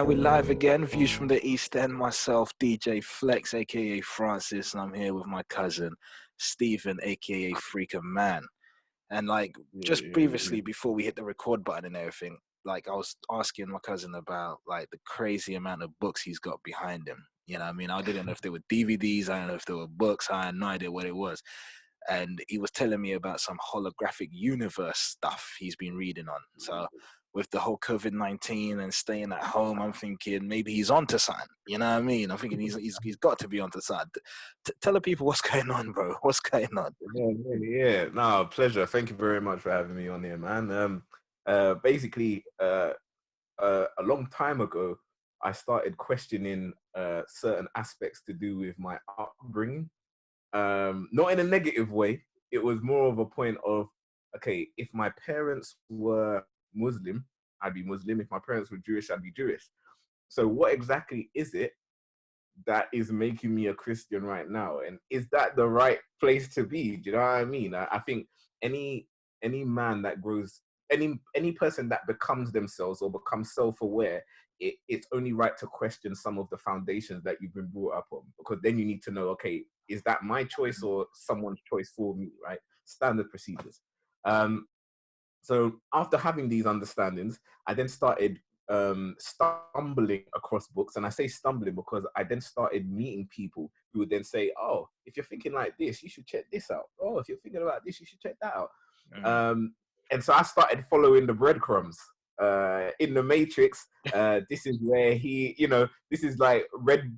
we're live again. Views from the East End. Myself, DJ Flex, aka Francis, and I'm here with my cousin Stephen, aka Freaker Man. And like just previously, before we hit the record button and everything, like I was asking my cousin about like the crazy amount of books he's got behind him. You know what I mean? I didn't know if they were DVDs. I don't know if they were books. I had no idea what it was. And he was telling me about some holographic universe stuff he's been reading on. So with the whole COVID-19 and staying at home, I'm thinking maybe he's onto something. You know what I mean? I'm thinking he's got to be onto something. Tell the people what's going on, bro. What's going on? Yeah. No, pleasure. Thank you very much for having me on here, man. Basically, a long time ago, I started questioning certain aspects to do with my upbringing. Not in a negative way. It was more of a point of, okay, if my parents were Muslim, I'd be Muslim. If my parents were Jewish, I'd be Jewish. So what exactly is it that is making me a Christian right now? And is that the right place to be? Do you know what I mean? I think any man that grows, any person that becomes themselves or becomes self-aware, it's only right to question some of the foundations that you've been brought up on, because then you need to know, okay, is that my choice or someone's choice for me, right? Standard procedures. So after having these understandings, I then started stumbling across books. And I say stumbling because I then started meeting people who would then say, oh, if you're thinking like this, you should check this out. Oh, if you're thinking about this, you should check that out. And so I started following the breadcrumbs. In the Matrix, this is where this is like red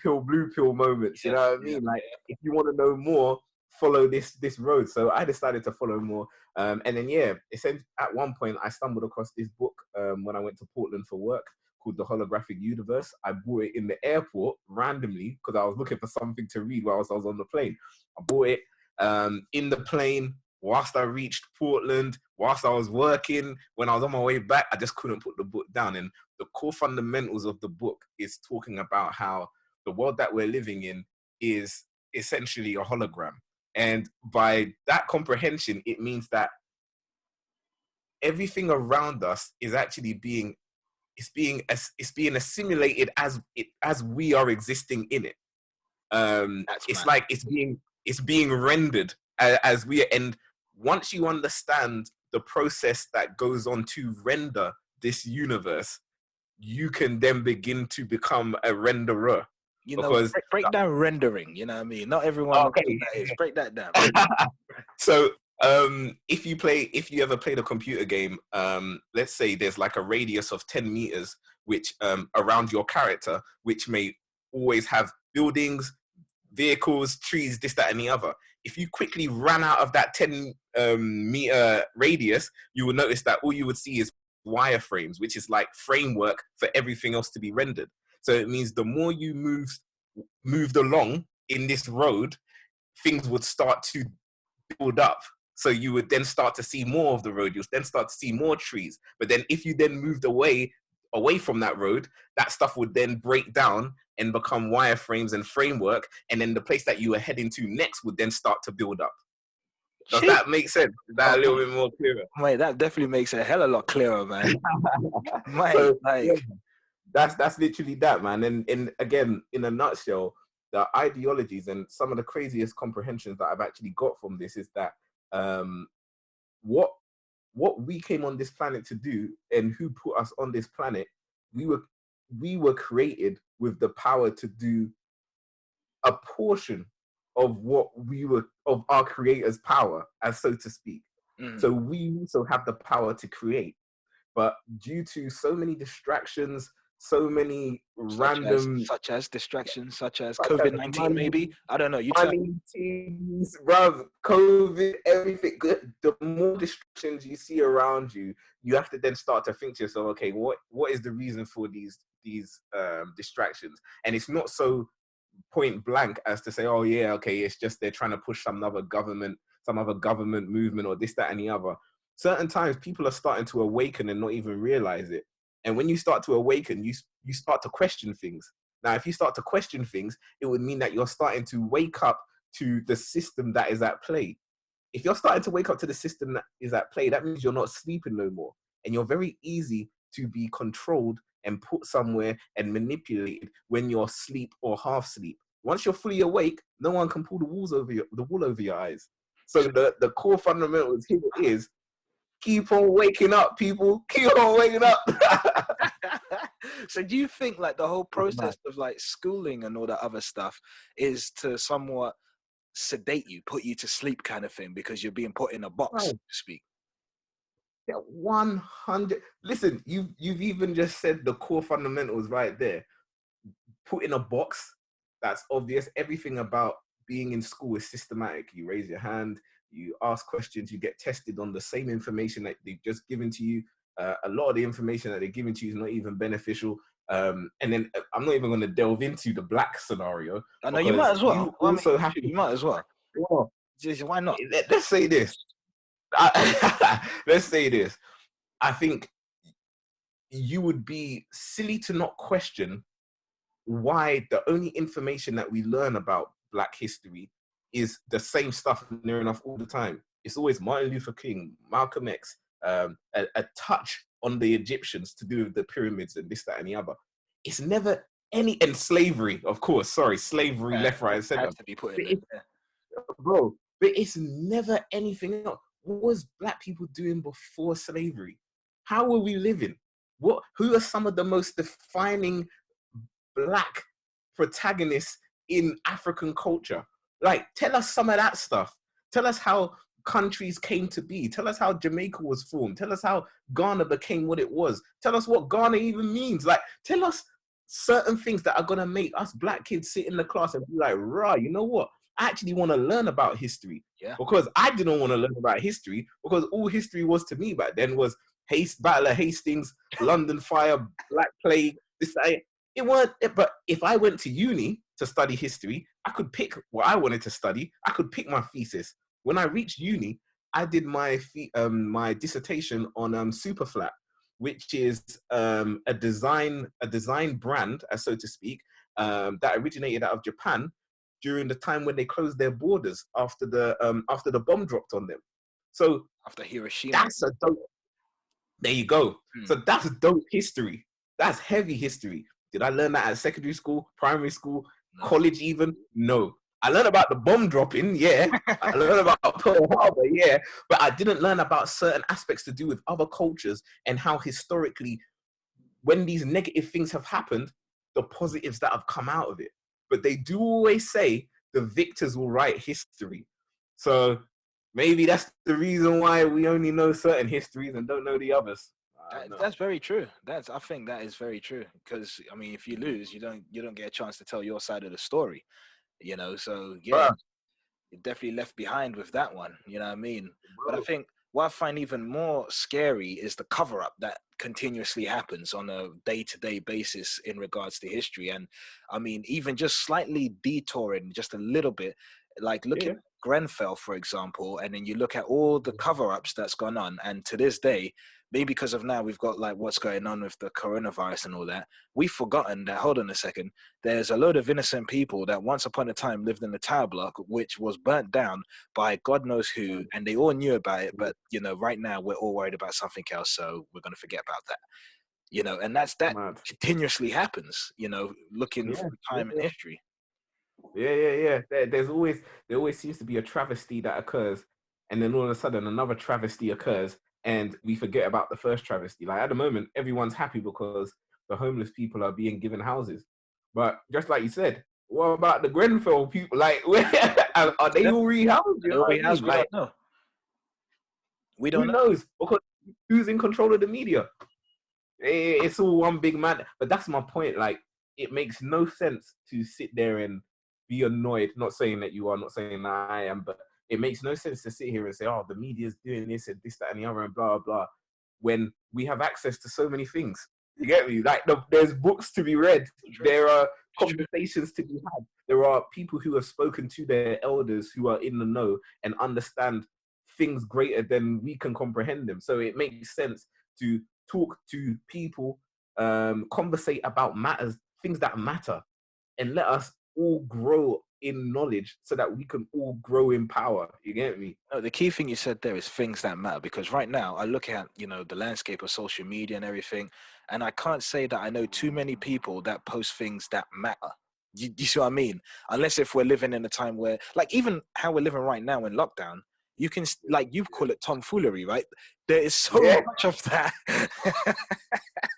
pill, blue pill moments. You know what I mean? Like, if you want to know more, follow this road. So I decided to follow more. And then, essentially, at one point, I stumbled across this book when I went to Portland for work called The Holographic Universe. I bought it in the airport randomly because I was looking for something to read whilst I was on the plane. I bought it in the plane whilst I reached Portland, whilst I was working. When I was on my way back, I just couldn't put the book down. And the core fundamentals of the book is talking about how the world that we're living in is essentially a hologram. And by that comprehension, it means that everything around us is actually being assimilated as we are existing in it. It's like it's being rendered as we are. And once you understand the process that goes on to render this universe, you can then begin to become a renderer. You know, break down rendering. You know what I mean? Not everyone knows what that is. Break that down. So if you ever played a computer game, let's say there's like a radius of 10 meters which around your character, which may always have buildings, vehicles, trees, this, that, and the other. If you quickly ran out of that 10 meter radius, you will notice that all you would see is wireframes, which is like framework for everything else to be rendered. So it means the more you moved along in this road, things would start to build up. So you would then start to see more of the road. You'll then start to see more trees. But then if you then moved away from that road, that stuff would then break down and become wireframes and framework. And then the place that you were heading to next would then start to build up. Does that make sense? Is that a little bit more clearer? Mate, that definitely makes it a hell of a lot clearer, man. Mate, so, that's literally that, man. And again, in a nutshell, the ideologies and some of the craziest comprehensions that I've actually got from this is that what we came on this planet to do and who put us on this planet, we were created with the power to do a portion of of our creator's power, as so to speak. So we also have the power to create, but due to so many distractions, so many such as COVID-19, maybe. I don't know. Teams, bruv, COVID, everything. The more distractions you see around you, you have to then start to think to yourself, okay, what is the reason for these distractions? And it's not so point blank as to say, oh yeah, okay, it's just they're trying to push some other government movement or this, that, and the other. Certain times people are starting to awaken and not even realize it. And when you start to awaken, you start to question things. Now, if you start to question things, it would mean that you're starting to wake up to the system that is at play. If you're starting to wake up to the system that is at play, that means you're not sleeping no more. And you're very easy to be controlled and put somewhere and manipulated when you're asleep or half asleep. Once you're fully awake, no one can pull the wool over your eyes. So the core fundamentals here is keep on waking up, people. Keep on waking up. So do you think like the whole process of like schooling and all that other stuff is to somewhat sedate you, put you to sleep kind of thing, because you're being put in a box, so to speak? Yeah, 100. Listen, you've even just said the core fundamentals right there. Put in a box, that's obvious. Everything about being in school is systematic. You raise your hand, you ask questions, you get tested on the same information that they've just given to you. A lot of the information that they're giving to you is not even beneficial. And then I'm not even going to delve into the black scenario. I know you might as well. You also have you might as well. Well, Just, why not? let's say this. Let's say this. I think you would be silly to not question why the only information that we learn about Black history is the same stuff near enough all the time. It's always Martin Luther King, Malcolm X, a touch on the Egyptians to do with the pyramids and this, that, and the other. It's never any, and slavery, of course. Sorry, slavery, left, right, and center. Has to be put in there. Bro, but it's never anything else. What was Black people doing before slavery? How were we living? Who are some of the most defining Black protagonists in African culture? Like, tell us some of that stuff. Tell us how countries came to be. Tell us how Jamaica was formed. Tell us how Ghana became what it was. Tell us what Ghana even means. Like, tell us certain things that are going to make us Black kids sit in the class and be like, right, you know what? I actually want to learn about history. Yeah. Because I didn't want to learn about history, because all history was to me back then was Battle of Hastings, London Fire, Black Plague, this, that. It weren't, but if I went to uni to study history, I could pick what I wanted to study. I could pick my thesis. When I reached uni, I did my dissertation on Superflat, which is a design brand, so to speak, that originated out of Japan during the time when they closed their borders after the bomb dropped on them. So after Hiroshima, that's a dope. There you go. So that's dope history. That's heavy history. Did I learn that at secondary school, primary school, college even? No. I learned about the bomb dropping, yeah. I learned about Pearl Harbor, yeah. But I didn't learn about certain aspects to do with other cultures and how historically, when these negative things have happened, the positives that have come out of it. But they do always say the victors will write history. So maybe that's the reason why we only know certain histories and don't know the others. That's very true. I think that is very true, because I mean, if you lose, you don't get a chance to tell your side of the story, you know. So yeah, you're definitely left behind with that one. You know what I mean? But I think what I find even more scary is the cover up that continuously happens on a day-to-day basis in regards to history. And I mean, even just slightly detouring just a little bit, like look at Grenfell, for example, and then you look at all the cover-ups that's gone on, and to this day, maybe because of now we've got like what's going on with the coronavirus and all that, we've forgotten that, hold on a second, there's a load of innocent people that once upon a time lived in the tower block, which was burnt down by God knows who, and they all knew about it, but you know, right now we're all worried about something else, so we're going to forget about that, you know. And that continuously happens, you know, looking through time and history. Yeah. There always seems to be a travesty that occurs, and then all of a sudden another travesty occurs, and we forget about the first travesty. Like at the moment, everyone's happy because the homeless people are being given houses. But just like you said, what about the Grenfell people? Like, are they all rehoused? You know what I mean? Like, don't know. We don't who knows? Because who's in control of the media? It's all one big man. But that's my point. Like, it makes no sense to sit there and be annoyed. Not saying that you are, not saying that I am, but it makes no sense to sit here and say, oh, the media's doing this and this, that, and the other, and blah, blah, blah, when we have access to so many things. You get me? Like, there's books to be read. There are conversations to be had. There are people who have spoken to their elders who are in the know and understand things greater than we can comprehend them. So it makes sense to talk to people, conversate about matters, things that matter, and let us all grow in knowledge so that we can all grow in power. You get me? No, the key thing you said there is things that matter, because right now I look at, the landscape of social media and everything, and I can't say that I know too many people that post things that matter. You see what I mean? Unless if we're living in a time where, like, even how we're living right now in lockdown, you can, like, you call it tomfoolery, right? There is so Yeah. much of that.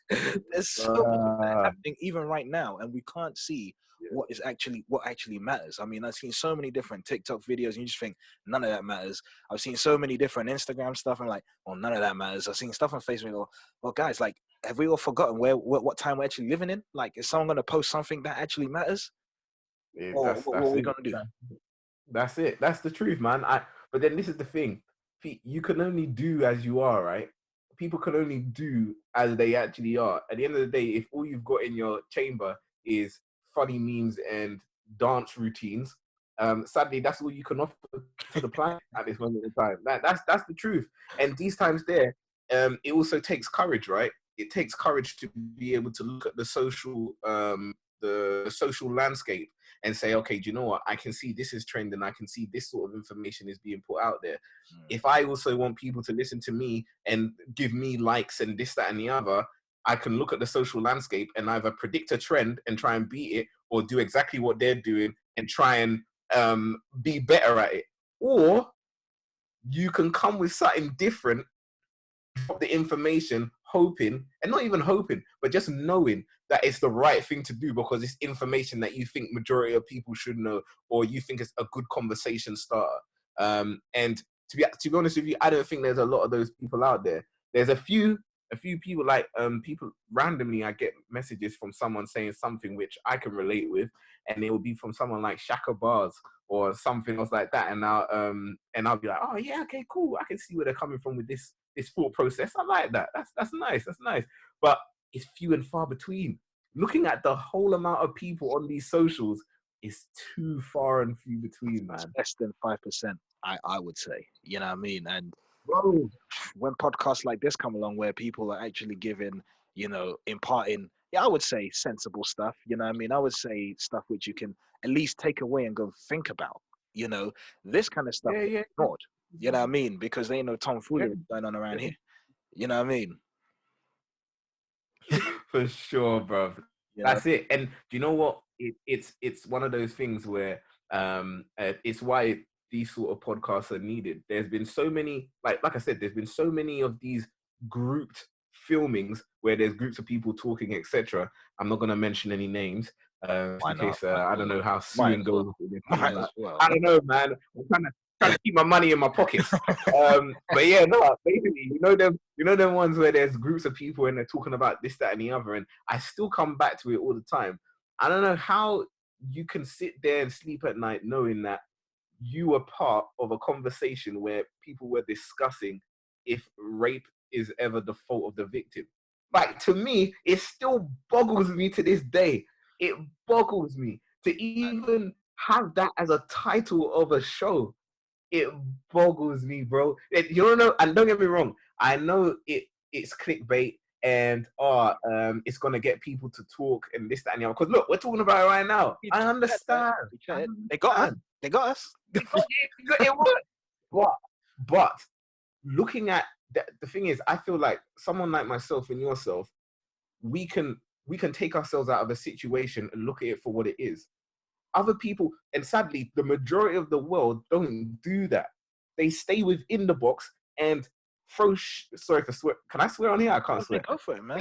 There's so much of that happening even right now, and we can't see what actually matters. I mean, I've seen so many different TikTok videos, and you just think none of that matters. I've seen so many different Instagram stuff, and like, well, none of that matters. I've seen stuff on Facebook. Well, guys, like, have we all forgotten what time we're actually living in? Like, is someone going to post something that actually matters, or what are we going to do? That's it. That's the truth, man. But then this is the thing. You can only do as you are, right? People can only do as they actually are. At the end of the day, if all you've got in your chamber is funny memes and dance routines, sadly, that's all you can offer to the planet at this moment in time. That's the truth. And these times there, it also takes courage, right? It takes courage to be able to look at the social landscape and say, okay, do you know what? I can see this is trending. I can see this sort of information is being put out there. If I also want people to listen to me and give me likes and this, that, and the other, I can look at the social landscape and either predict a trend and try and beat it, or do exactly what they're doing and try and be better at it. Or you can come with something different, drop the information, hoping, and not even hoping, but just knowing that it's the right thing to do because it's information that you think majority of people should know, or you think it's a good conversation starter. And to be honest with you, I don't think there's a lot of those people out there. There's a few people, like people randomly. I get messages from someone saying something which I can relate with, and it will be from someone like Shaka Bars or something else like that, and I'll be like, oh yeah, okay, cool. I can see where they're coming from with this thought process. I like that. That's nice. That's nice. But it's few and far between. Looking at the whole amount of people on these socials is too far and few between, man. It's less than 5%, I would say. You know what I mean? And Bro, when podcasts like this come along where people are actually giving, imparting, I would say sensible stuff. You know what I mean? I would say stuff which you can at least take away and go think about. This kind of stuff is ignored. You know what I mean? Because they ain't no tomfoolery going on around here. You know what I mean? For sure, bro. That's it. And do you know what? It's one of those things where it's why these sort of podcasts are needed. There's been so many, like I said, there's been so many of these grouped filmings where there's groups of people talking, etc. I'm not going to mention any names, in case I don't know how soon goes. I don't know, man. I'm trying to keep my money in my pockets. But yeah, no, basically, them ones where there's groups of people and they're talking about this, that, and the other, and I still come back to it all the time. I don't know how you can sit there and sleep at night knowing that you were part of a conversation where people were discussing if rape is ever the fault of the victim. Like, to me, it still boggles me to this day. It boggles me to even have that as a title of a show. It boggles me, bro. You don't know, and don't get me wrong, I know it's clickbait and it's gonna get people to talk and this, that, and the other. Because look, we're talking about it right now. I understand. They got us. They got us. It worked. But looking at the thing is, I feel like someone like myself and yourself, we can take ourselves out of a situation and look at it for what it is. Other people, and sadly, the majority of the world don't do that. They stay within the box and throw. Sorry for swear. Can I swear on here? I can't swear. Go for it, man.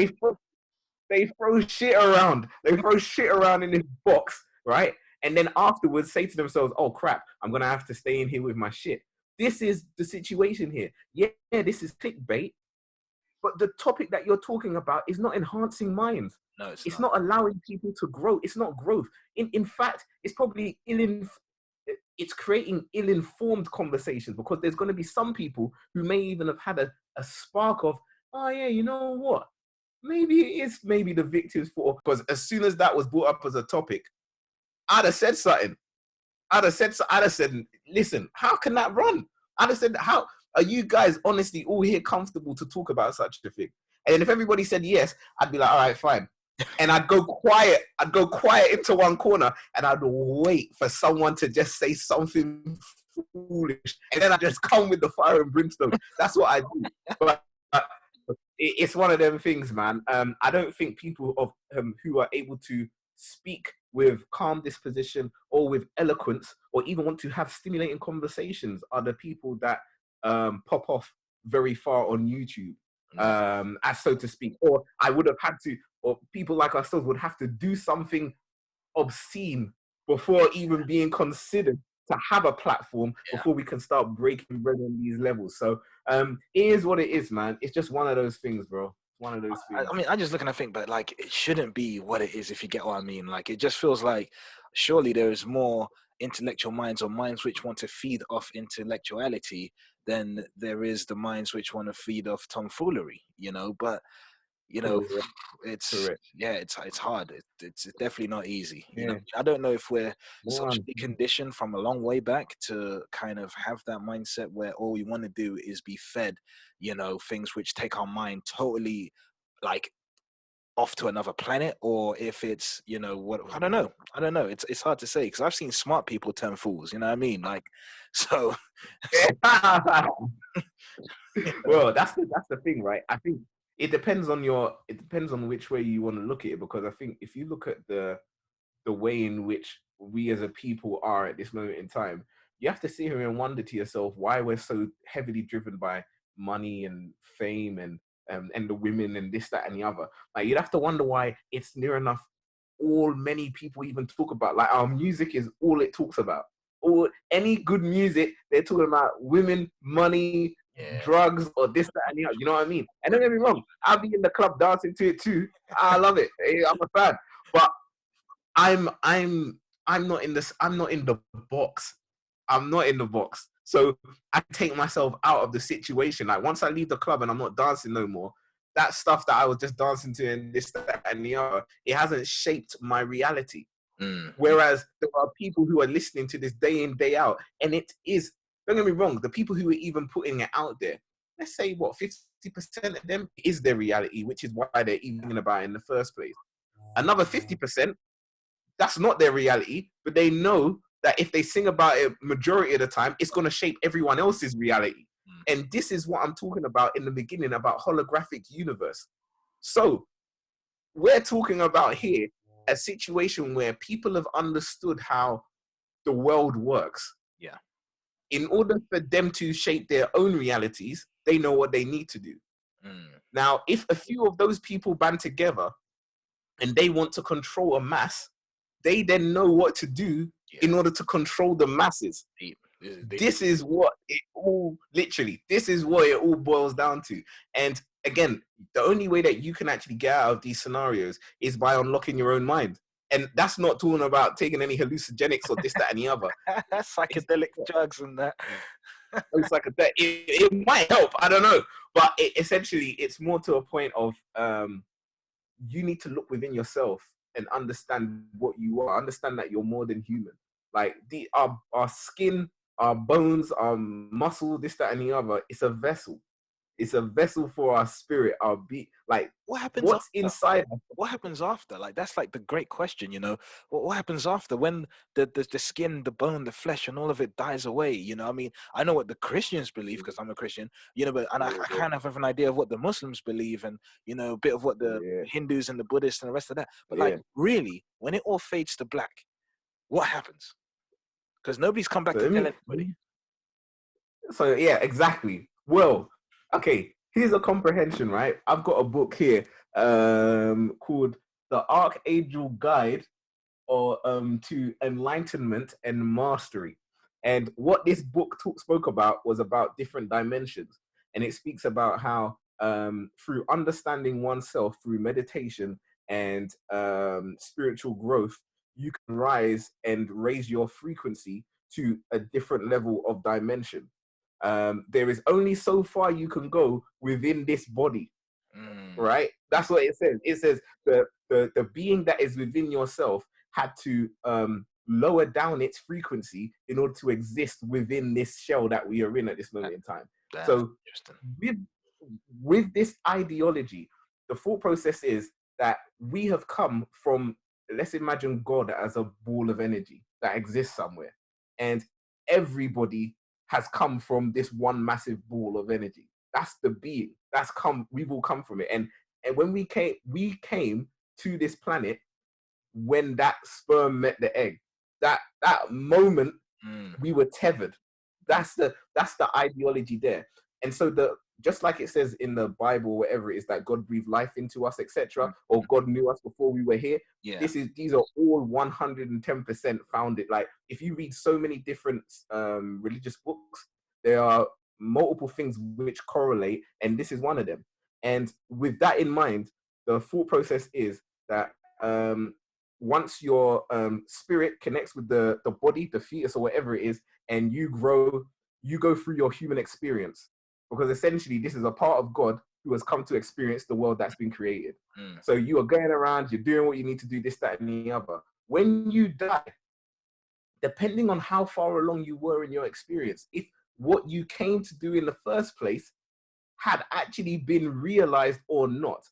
They throw shit around. They throw shit around in this box, right? And then afterwards say to themselves, "Oh crap, I'm gonna have to stay in here with my shit." This is the situation here. Yeah, this is clickbait, but the topic that you're talking about is not enhancing minds. No, it's not allowing people to grow. It's not growth. In fact, it's probably it's creating ill-informed conversations, because there's going to be some people who may even have had a spark of, oh yeah, you know what? Maybe it is maybe the victim's fault. Because as soon as that was brought up as a topic, I'd have said something. I'd have said, listen, how can that run? I'd have said, how are you guys honestly all here comfortable to talk about such a thing? And if everybody said yes, I'd be like, all right, fine. and I'd go quiet. I'd go quiet into one corner, and I'd wait for someone to just say something foolish, and then I just come with the fire and brimstone. That's what I do. But it's one of them things, man. I don't think people of who are able to speak with calm disposition or with eloquence, or even want to have stimulating conversations, are the people that pop off very far on YouTube, as so to speak. Or I would have had to, or people like ourselves would have to do something obscene before even being considered to have a platform, before we can start breaking bread on these levels. So it is what it is, man. It's just one of those things, bro. One of those things. I mean, I just look and I think, but like, it shouldn't be what it is, if you get what I mean. Like, it just feels like surely there is more intellectual minds, or minds which want to feed off intellectuality, than there is the minds which want to feed off tomfoolery, you know. But you know, Correct. it's Correct. it's hard. It's definitely not easy. You know, Yeah. I don't know if we're One. socially conditioned from a long way back to kind of have that mindset where all we want to do is be fed, you know, things which take our mind totally like off to another planet, or if it's, you know, what, I don't know. It's hard to say, because I've seen smart people turn fools, you know what I mean? Like, so you know. Well, that's the thing, right? I think it depends on which way you want to look at it, because I think if you look at the way in which we as a people are at this moment in time, you have to sit here and wonder to yourself why we're so heavily driven by money and fame and the women and this, that, and the other. Like, you'd have to wonder why it's near enough all many people even talk about. Like, our music is all it talks about. Or any good music, they're talking about women, money, Yeah. drugs, or this, that, and the other. You know what I mean? And don't get me wrong, I'll be in the club dancing to it too. I love it. I'm a fan. But I'm not in this. I'm not in the box. I'm not in the box. So I take myself out of the situation. Like, once I leave the club and I'm not dancing no more, that stuff that I was just dancing to and this, that, and the other, it hasn't shaped my reality. Whereas there are people who are listening to this day in, day out, and it is, don't get me wrong, the people who are even putting it out there, let's say what, 50% of them is their reality, which is why they're even thinking about it in the first place. Another 50%, that's not their reality, but they know that if they sing about it majority of the time, it's going to shape everyone else's reality. And this is what I'm talking about in the beginning, about holographic universe. So we're talking about here a situation where people have understood how the world works. Yeah. In order for them to shape their own realities, they know what they need to do. Now, if a few of those people band together and they want to control a mass, they then know what to do in order to control the masses. This is what it all, literally, this is what it all boils down to. And again, the only way that you can actually get out of these scenarios is by unlocking your own mind. And that's not talking about taking any hallucinogenics or this, that, and the other. Psychedelic drugs and that. It's like it might help, I don't know. But essentially, it's more to a point of you need to look within yourself and understand what you are. Understand that you're more than human. Like, our skin, our bones, our muscle, this, that, and the other, it's a vessel. It's a vessel for our spirit, our beat. Like, what happens what's after? inside? What happens after? Like, that's like the great question, you know. What happens after, when the skin, the bone, the flesh, and all of it dies away? You know, I mean, I know what the Christians believe because I'm a Christian, you know, but and I kind of have an idea of what the Muslims believe, and, you know, a bit of what the Hindus and the Buddhists and the rest of that. But like, really, when it all fades to black, what happens? Because nobody's come back to tell anybody. So yeah, exactly. Well, okay, here's a comprehension, right? I've got a book here called The Archangel Guide or to Enlightenment and Mastery. And what this book spoke about was about different dimensions. And it speaks about how through understanding oneself, through meditation and spiritual growth, you can rise and raise your frequency to a different level of dimension. There is only so far you can go within this body, right? That's what it says. It says the being that is within yourself had to lower down its frequency in order to exist within this shell that we are in at this moment in time. So with this ideology, the thought process is that we have come from, let's imagine God as a ball of energy that exists somewhere. And everybody has come from this one massive ball of energy. That's the being. We've all come from it. And when we came to this planet when that sperm met the egg. That moment we were tethered. That's the ideology there. And so just like it says in the Bible, whatever it is, that God breathed life into us, etc., or God knew us before we were here. Yeah. These are all 110% founded. Like if you read so many different religious books, there are multiple things which correlate, and this is one of them. And with that in mind, the thought process is that once your spirit connects with the body, the fetus, or whatever it is, and you grow, you go through your human experience, because essentially this is a part of God who has come to experience the world that's been created. So you are going around, you're doing what you need to do, this, that, and the other. When you die, depending on how far along you were in your experience, if what you came to do in the first place had actually been realized or not,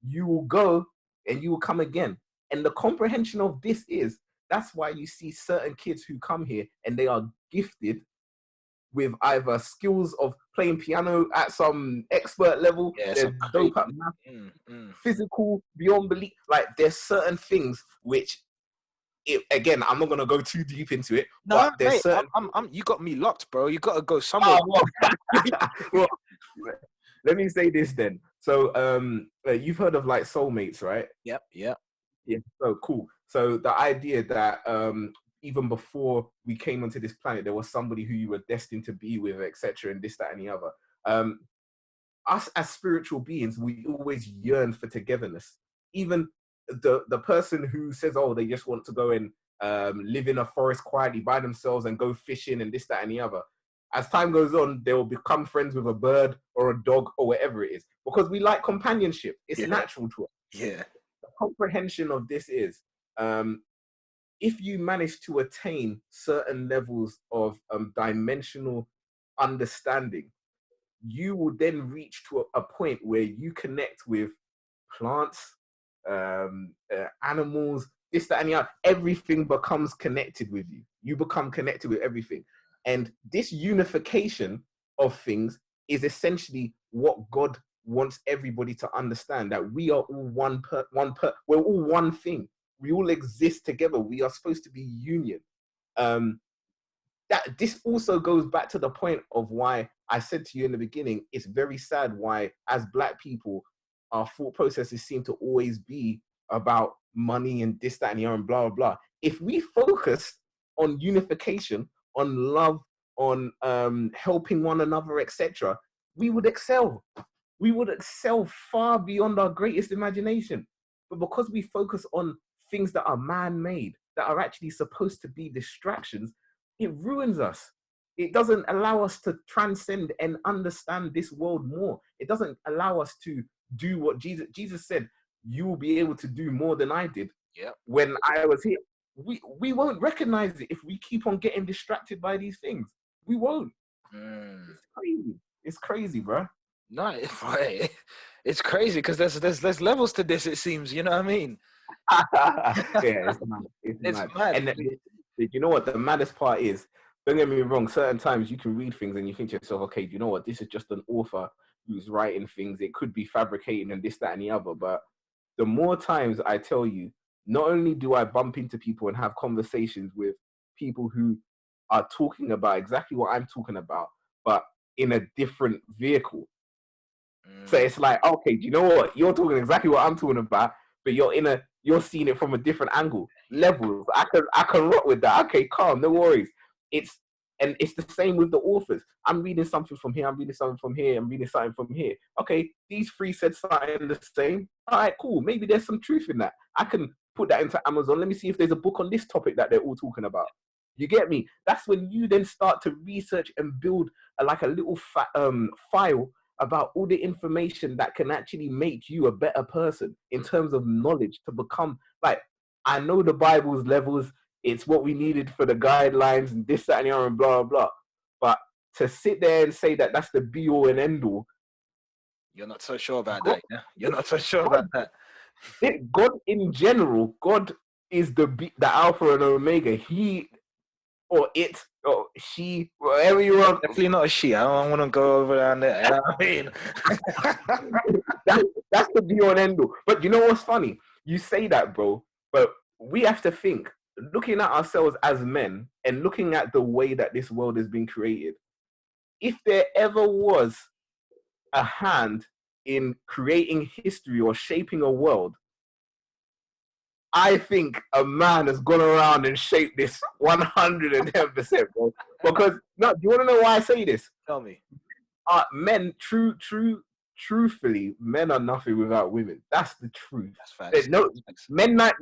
you will go and you will come again. And the comprehension of this is, that's why you see certain kids who come here and they are gifted with either skills of playing piano at some expert level, they're dope at math, physical beyond belief. Like there's certain things which, again, I'm not gonna go too deep into it. No, but there's mate, certain. you got me locked, bro. You got to go somewhere. Well, let me say this then. So, you've heard of like soulmates, right? Yep. Yeah. So cool. So the idea that even before we came onto this planet, there was somebody who you were destined to be with, etc., and this, that, and the other. Us as spiritual beings, we always yearn for togetherness. Even the person who says, oh, they just want to go and live in a forest quietly by themselves and go fishing and this, that, and the other. As time goes on, they will become friends with a bird or a dog or whatever it is, because we like companionship. It's natural to us. Yeah. The comprehension of this is, if you manage to attain certain levels of dimensional understanding, you will then reach to a point where you connect with plants, animals, this, that, and the other. Everything becomes connected with you. You become connected with everything. And this unification of things is essentially what God wants everybody to understand, that we are all we're all one thing. We all exist together. We are supposed to be union. That this also goes back to the point of why I said to you in the beginning, it's very sad why, as Black people, our thought processes seem to always be about money and this, that, and the other, and blah, blah, blah. If we focused on unification, on love, on helping one another, etc., we would excel. We would excel far beyond our greatest imagination. But because we focus on things that are man-made, that are actually supposed to be distractions, it ruins us. It doesn't allow us to transcend and understand this world more. It doesn't allow us to do what Jesus said, you will be able to do more than I did when I was here. We won't recognize it if we keep on getting distracted by these things. We won't. It's crazy. It's crazy, bro. No, it's crazy because there's levels to this, it seems. You know what I mean? It's mad. It's mad. And you know what the maddest part is? Don't get me wrong, certain times you can read things and you think to yourself, okay, do you know what? This is just an author who's writing things. It could be fabricating and this, that, and the other. But the more times I tell you, not only do I bump into people and have conversations with people who are talking about exactly what I'm talking about, but in a different vehicle. So it's like, okay, do you know what? You're talking exactly what I'm talking about, but you're seeing it from a different angle. Levels. I can rock with that. Okay, calm, no worries. It's the same with the authors. I'm reading something from here, I'm reading something from here, I'm reading something from here. Okay, these three said something the same. All right, cool. Maybe there's some truth in that. I can put that into Amazon. Let me see if there's a book on this topic that they're all talking about. You get me? That's when you then start to research and build like a little file about all the information that can actually make you a better person in terms of knowledge to become, like, I know the Bible's levels, it's what we needed for the guidelines and this, that, and the other, and blah, blah, blah. But to sit there and say that that's the be all and end all. You're not so sure about that, yeah? You're not so sure about that. God in general, God is the Alpha and Omega. He or it or she, whatever you want. Definitely not a she. I don't want to go over down there. You know what I mean? That's the be on end all. But you know what's funny? You say that, bro. But we have to think, looking at ourselves as men and looking at the way that this world has been created. If there ever was a hand in creating history or shaping a world, I think a man has gone around and shaped this 110%, bro. Because no, do you want to know why I say this? Tell me. Men, truthfully, men are nothing without women. That's the truth. That's facts. No,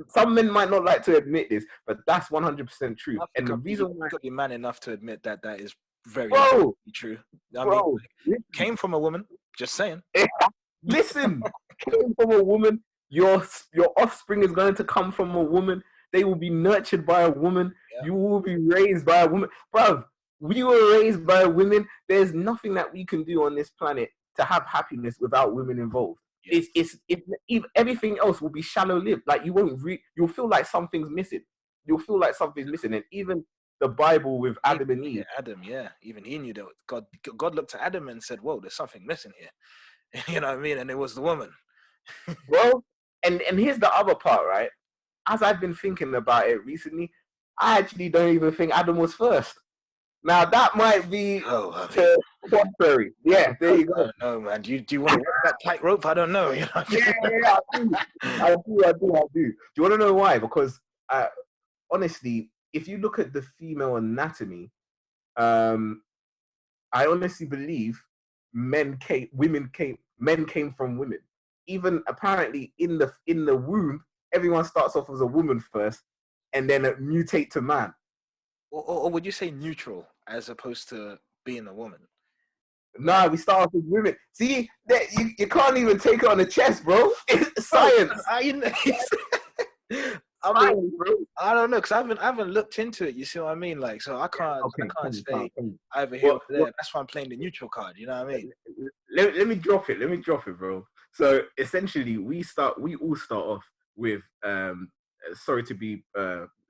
some men might not like to admit this, but that's 100% true. And the reason why, you got to be man enough to admit that is very true. I mean, came from a woman. Just saying. Listen, came from a woman. Your offspring is going to come from a woman. They will be nurtured by a woman. Yeah. You will be raised by a woman, bruv. We were raised by women. There's nothing that we can do on this planet to have happiness without women involved. Yes. If everything else will be shallow-lived. Like you'll feel like something's missing. You'll feel like something's missing. And even the Bible with Adam and Eve. Adam, yeah. Even he knew that God looked at Adam and said, "Whoa, there's something missing here." You know what I mean? And it was the woman. Well, and here's the other part, right? As I've been thinking about it recently, I actually don't even think Adam was first. Now that might be contrary. Yeah, there you go. I don't know, man. Do you want to walk that tightrope? I don't know. You know? Yeah, I do. Do you want to know why? Because honestly, if you look at the female anatomy, I honestly believe men came from women. Even apparently in the womb, everyone starts off as a woman first, and then it mutate to man. Or would you say neutral as opposed to being a woman? Nah, we start off with women. See, you can't even take it on the chest, bro. It's science. I don't know, because I haven't looked into it. You see what I mean? Like, so I can't say either here or there. That's why I'm playing the neutral card. You know what I mean? Let me drop it, bro. So essentially, we all start off with sorry to be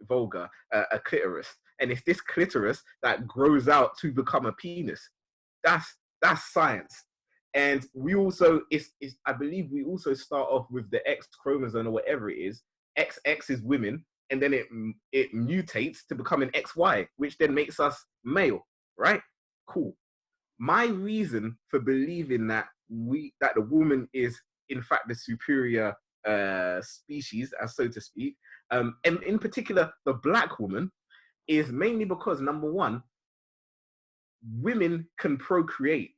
vulgar, a clitoris, and it's this clitoris that grows out to become a penis. That's science. And we also I believe we also start off with the X chromosome or whatever it is. XX is women, and then it mutates to become an XY, which then makes us male, right? Cool. My reason for believing that the woman is in fact the superior species, as so to speak, and in particular the black woman, is mainly because, number one, women can procreate,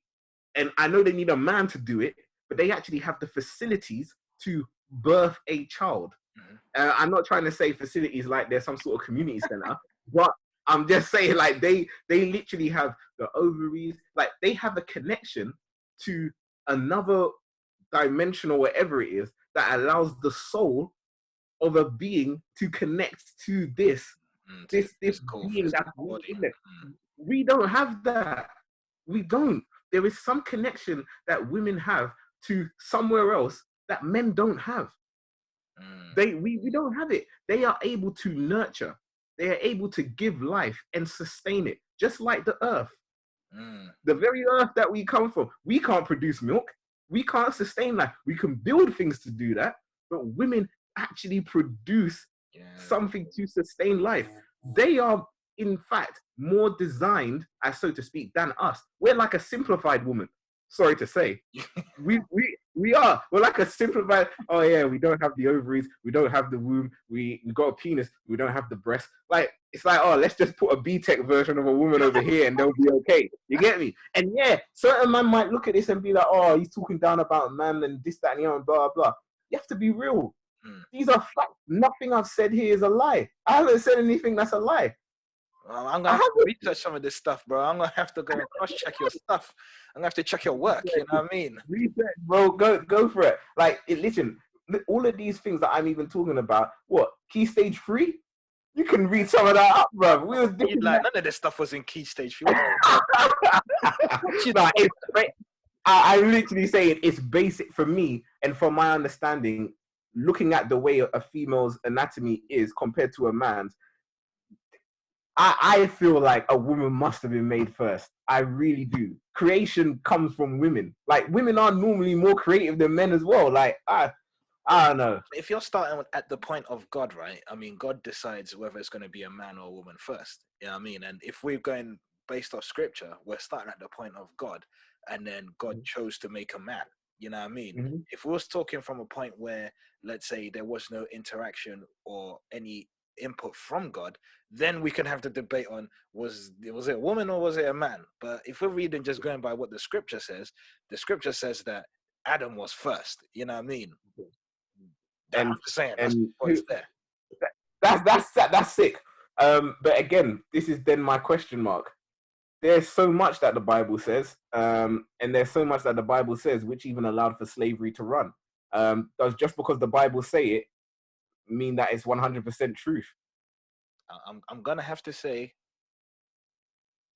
and I know they need a man to do it, but they actually have the facilities to birth a child. I'm not trying to say facilities like they're some sort of community center, but I'm just saying like they literally have the ovaries, like they have a connection to another dimension or whatever it is that allows the soul of a being to connect to this being that's in there. We don't have that. We don't. There is some connection that women have to somewhere else that men don't have. We don't have it. They are able to nurture. They are able to give life and sustain it, just like the earth. The very earth that we come from. We can't produce milk. We can't sustain life. We can build things to do that, but women actually produce something to sustain life. They are, in fact, more designed, as so to speak, than us. We're like a simplified woman. Sorry to say. We are. We're like a simplified, oh yeah, we don't have the ovaries, we don't have the womb, we got a penis, we don't have the breast. Like, it's like, oh, let's just put a B-Tech version of a woman over here and they'll be okay. You get me? And yeah, certain man might look at this and be like, oh, he's talking down about man and this, that, and the other, and blah, blah. You have to be real. These are facts. Nothing I've said here is a lie. I haven't said anything that's a lie. I'm gonna have to research some of this stuff, bro. I'm gonna have to go and cross-check your stuff. I'm gonna have to check your work. You know what I mean? Research, bro. Go for it. Like, listen, all of these things that I'm even talking about. What, key stage 3? You can read some of that up, bro. We were doing like none of this stuff was in key stage 3. I'm literally saying it's basic for me, and from my understanding, looking at the way a female's anatomy is compared to a man's, I feel like a woman must have been made first. I really do. Creation comes from women. Like, women are normally more creative than men as well. Like, I don't know. If you're starting at the point of God, right? I mean, God decides whether it's going to be a man or a woman first. You know what I mean? And if we're going based off scripture, we're starting at the point of God, and then God chose to make a man. You know what I mean? Mm-hmm. If we was talking from a point where, let's say, there was no interaction or any input from God, then we can have the debate on was it a woman or was it a man? But if we're reading just going by what the scripture says that Adam was first. You know what I mean? I'm just saying that's what's there. That's sick. But again, this is then my question mark. There's so much that the Bible says, and there's so much that the Bible says which even allowed for slavery to run. Does just because the Bible say it mean that it's 100% truth? I'm gonna have to say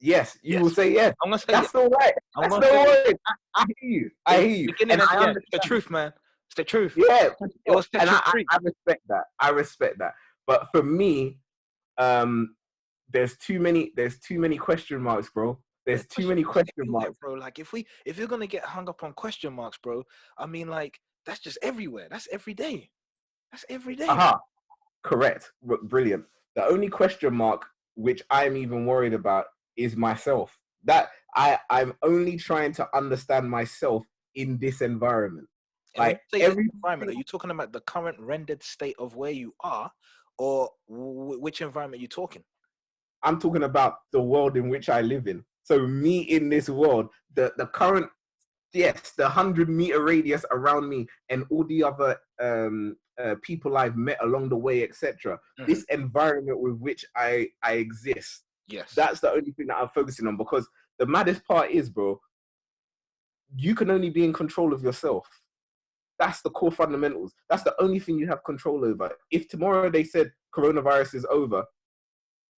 yes. You will say yes. I'm gonna say that's all right. That's no worry. I hear you. I hear you. And I understand. It's the truth, man. It's the truth. Yeah, it was the truth. I respect that. I respect that. But for me, there's too many question marks, bro. There's too many question marks, bro. Like if you're gonna get hung up on question marks, bro, I mean, like that's just everywhere. That's every day. That's every day. Correct. Brilliant. The only question mark which I'm even worried about is myself. That I'm only trying to understand myself in this environment. Like every environment, are you talking about the current rendered state of where you are, or which environment are you talking? I'm talking about the world in which I live in. So me in this world, the current, yes, the 100-meter radius around me, and all the other people I've met along the way, etc. This environment with which I exist. Yes, that's the only thing that I'm focusing on, because the maddest part is, bro, you can only be in control of yourself. That's the core fundamentals. That's the only thing you have control over. If tomorrow they said coronavirus is over,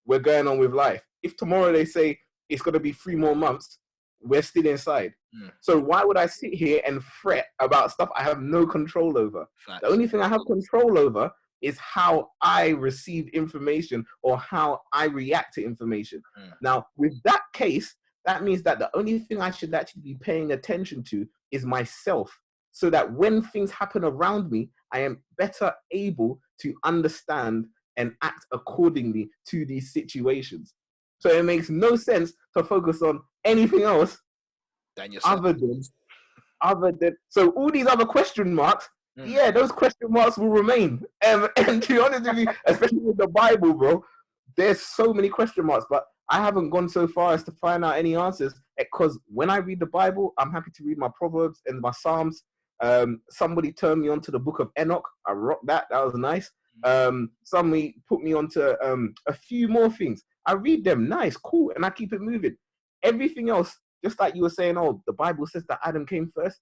we're going on with life. If tomorrow they say it's going to be 3 more months, we're still inside. So why would I sit here and fret about stuff I have no control over? Facts. The only thing I have control over is how I receive information or how I react to information. Now, with that case, that means that the only thing I should actually be paying attention to is myself, so that when things happen around me, I am better able to understand and act accordingly to these situations. So it makes no sense to focus on anything else other than so all these other question marks, yeah, those question marks will remain. And to be honest with you, especially with the Bible, bro, there's so many question marks, but I haven't gone so far as to find out any answers, because when I read the Bible, I'm happy to read my Proverbs and my Psalms. Somebody turned me onto the book of Enoch. I rocked that. That was nice. Somebody put me onto a few more things. I read them, nice, cool, and I keep it moving. Everything else, just like you were saying, oh, the Bible says that Adam came first.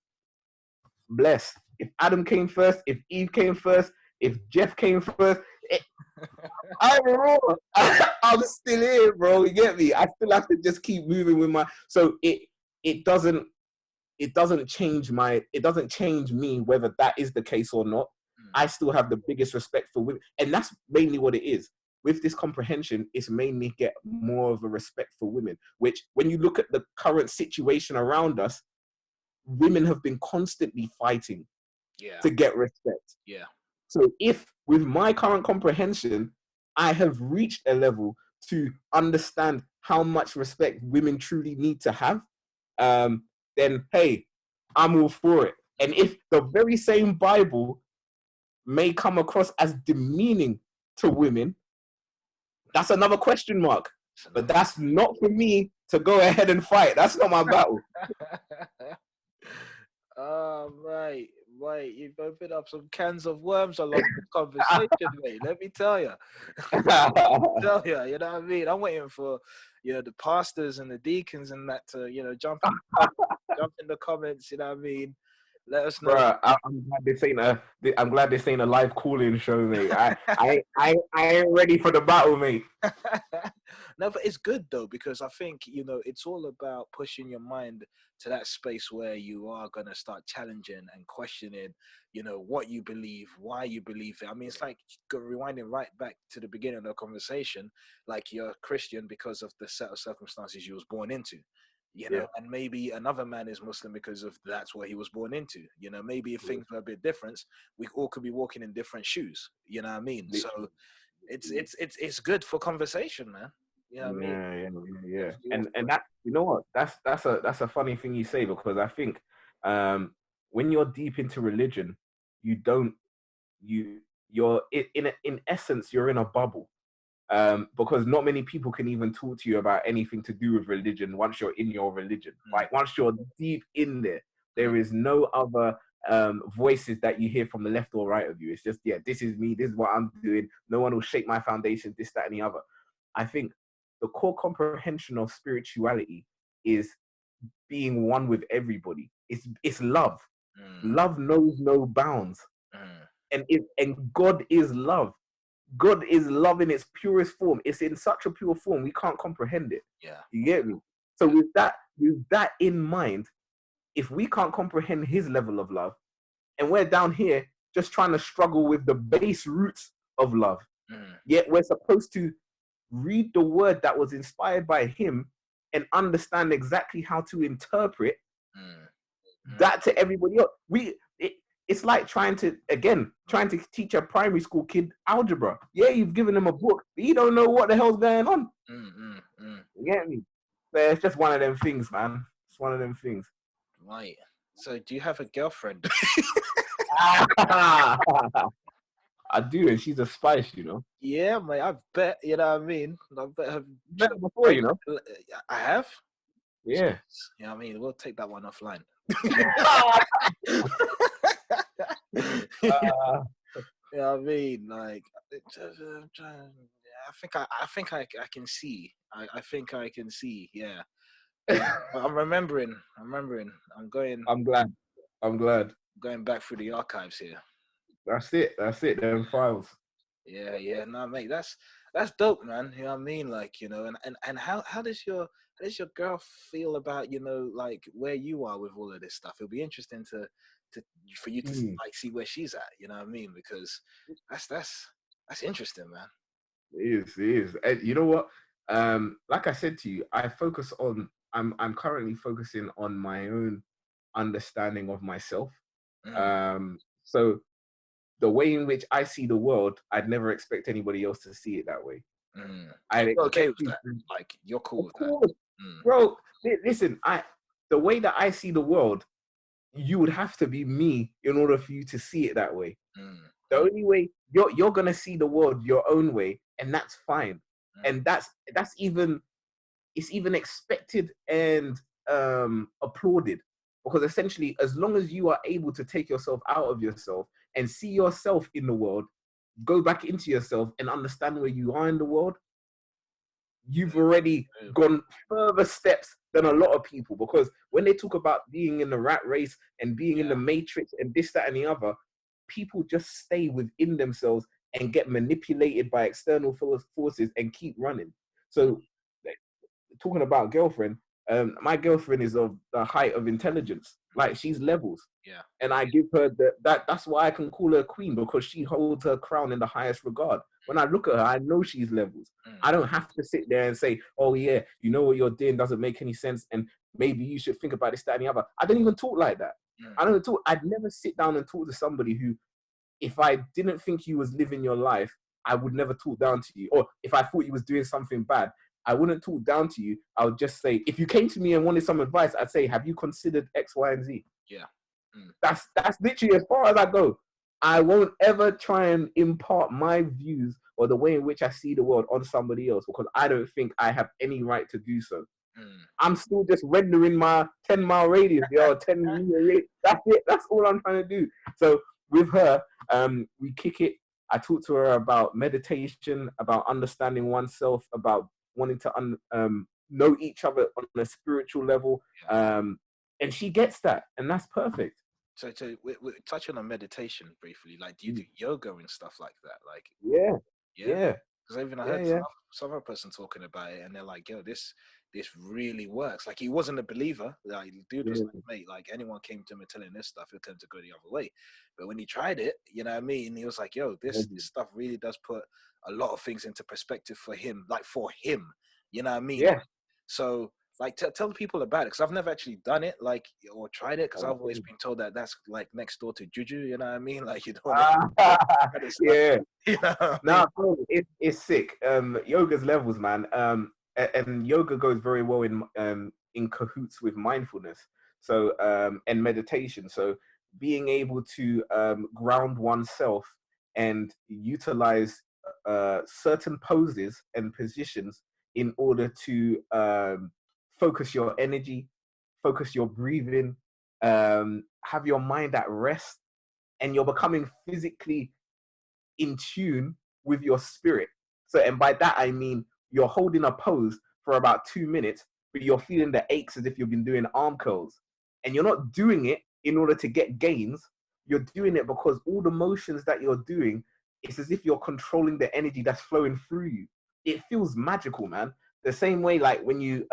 Bless. If Adam came first, if Eve came first, if Jeff came first, I'm wrong. I'm still here, bro. You get me? I still have to just keep moving with my. So it doesn't change me whether that is the case or not. I still have the biggest respect for women, and that's mainly what it is. With this comprehension, it's made me get more of a respect for women, which when you look at the current situation around us, women have been constantly fighting to get respect. Yeah. So if with my current comprehension, I have reached a level to understand how much respect women truly need to have, then hey, I'm all for it. And if the very same Bible may come across as demeaning to women, that's another question mark. But that's not for me to go ahead and fight. That's not my battle. Right. You've opened up some cans of worms along this conversation, mate. Let me tell you. You know what I mean? I'm waiting for, the pastors and the deacons and that to, jump in the comments, you know what I mean? Let us know. Bruh, I'm glad this ain't a. I'm glad this ain't a live call-in show, mate. I ain't ready for the battle, mate. No, but it's good though, because I think, you know, it's all about pushing your mind to that space where you are going to start challenging and questioning, you know, what you believe, why you believe it. I mean, it's like rewinding right back to the beginning of the conversation, like you're Christian because of the set of circumstances you was born into. You know, Yeah. and maybe another man is Muslim because of that's what he was born into. You know, maybe if things were a bit different, we all could be walking in different shoes. You know what I mean? So Literally. it's good for conversation, man. You know what I mean? Yeah. Definitely all And for it. that, you know what? That's a funny thing you say, because I think when you're deep into religion, you don't you you're in essence you're in a bubble. Because not many people can even talk to you about anything to do with religion once you're in your religion. Like once you're deep in there, there is no other voices that you hear from the left or right of you. It's just, yeah, this is me, this is what I'm doing. No one will shake my foundation, this, that, and the other. I think the core comprehension of spirituality is being one with everybody. It's love. Love knows no bounds. And God is love. God is love in its purest form. It's in such a pure form we can't comprehend it. Yeah. You get me? So with that in mind, if we can't comprehend his level of love, and we're down here just trying to struggle with the base roots of love, yet we're supposed to read the word that was inspired by him and understand exactly how to interpret that to everybody else. It's like trying to teach a primary school kid algebra. Yeah, you've given them a book, but you don't know what the hell's going on. You get me? But it's just one of them things, man. It's one of them things. Right. So, do you have a girlfriend? I do, and she's a spice, you know. Yeah, mate. I bet. You know what I mean? I bet have Met her before, you know. I have. Yeah. You know what I mean? We'll take that one offline. You know what I mean? Like, I think I can see. I think I can see. Yeah. I'm remembering. I'm going. I'm glad. Going back through the archives here. That's it. Them files. Yeah. No, mate, that's dope, man. You know what I mean? Like, you know, and how does your girl feel about, you know, like where you are with all of this stuff? It'll be interesting to for you to like see where she's at. You know what I mean? Because that's interesting, man. It is. And you know what? Like I said to you, I'm currently focusing on my own understanding of myself. So the way in which I see the world, I'd never expect anybody else to see it that way. I You're okay expect with that? Like, you're cool with course, that? bro. Listen, the way that I see the world, you would have to be me in order for you to see it that way. The only way you're gonna see the world your own way, and that's fine. And that's even it's even expected and applauded, because essentially, as long as you are able to take yourself out of yourself and see yourself in the world, go back into yourself and understand where you are in the world, you've already gone further steps than a lot of people. Because when they talk about being in the rat race and being in the matrix and this, that, and the other, people just stay within themselves and get manipulated by external forces and keep running. So, talking about girlfriend, my girlfriend is of the height of intelligence. Like, she's levels. Yeah. And I give her that's why I can call her queen, because she holds her crown in the highest regard. When I look at her, I know she's levels. I don't have to sit there and say, oh yeah, you know what you're doing doesn't make any sense, and maybe you should think about this, that, and the other. I don't even talk like that. I don't talk. I'd never sit down and talk to somebody who, if I didn't think you was living your life, I would never talk down to you. Or if I thought you was doing something bad, I wouldn't talk down to you. I would just say, if you came to me and wanted some advice, I'd say, have you considered X, Y, and Z? Yeah. That's literally as far as I go. I won't ever try and impart my views or the way in which I see the world on somebody else, because I don't think I have any right to do so. I'm still just rendering my 10-mile radius, 10-meter radius. That's it. That's all I'm trying to do. So with her, we kick it. I talk to her about meditation, about understanding oneself, about wanting to know each other on a spiritual level. And she gets that, and that's perfect. So we touching on meditation briefly. Like, do you do yoga and stuff like that? Like, Yeah, yeah, yeah, because even I yeah, heard yeah. some other person talking about it, and they're like, "Yo, this really works." Like, he wasn't a believer. Like, the dude was Yeah, like, "Mate, like anyone came to him and telling this stuff, he'll tend to go the other way." But when he tried it, you know what I mean? He was like, "Yo, this stuff really does put a lot of things into perspective for him. Like for him, you know what I mean?" yeah. So, like, tell people about it, because I've never actually done it, like, or tried it, because I've always Okay. been told that that's like next door to juju. You know what I mean? Like, you don't want to kind of stuff. Yeah. You know what I mean? No, bro, it's sick. Yoga's levels, man. And yoga goes very well in cahoots with mindfulness. So and meditation. So being able to ground oneself and utilize certain poses and positions in order to focus your energy, focus your breathing, have your mind at rest, and you're becoming physically in tune with your spirit. So, and by that I mean you're holding a pose for about 2 minutes, but you're feeling the aches as if you've been doing arm curls. And you're not doing it in order to get gains. You're doing it because all the motions that you're doing, it's as if you're controlling the energy that's flowing through you. It feels magical, man. The same way, like when you've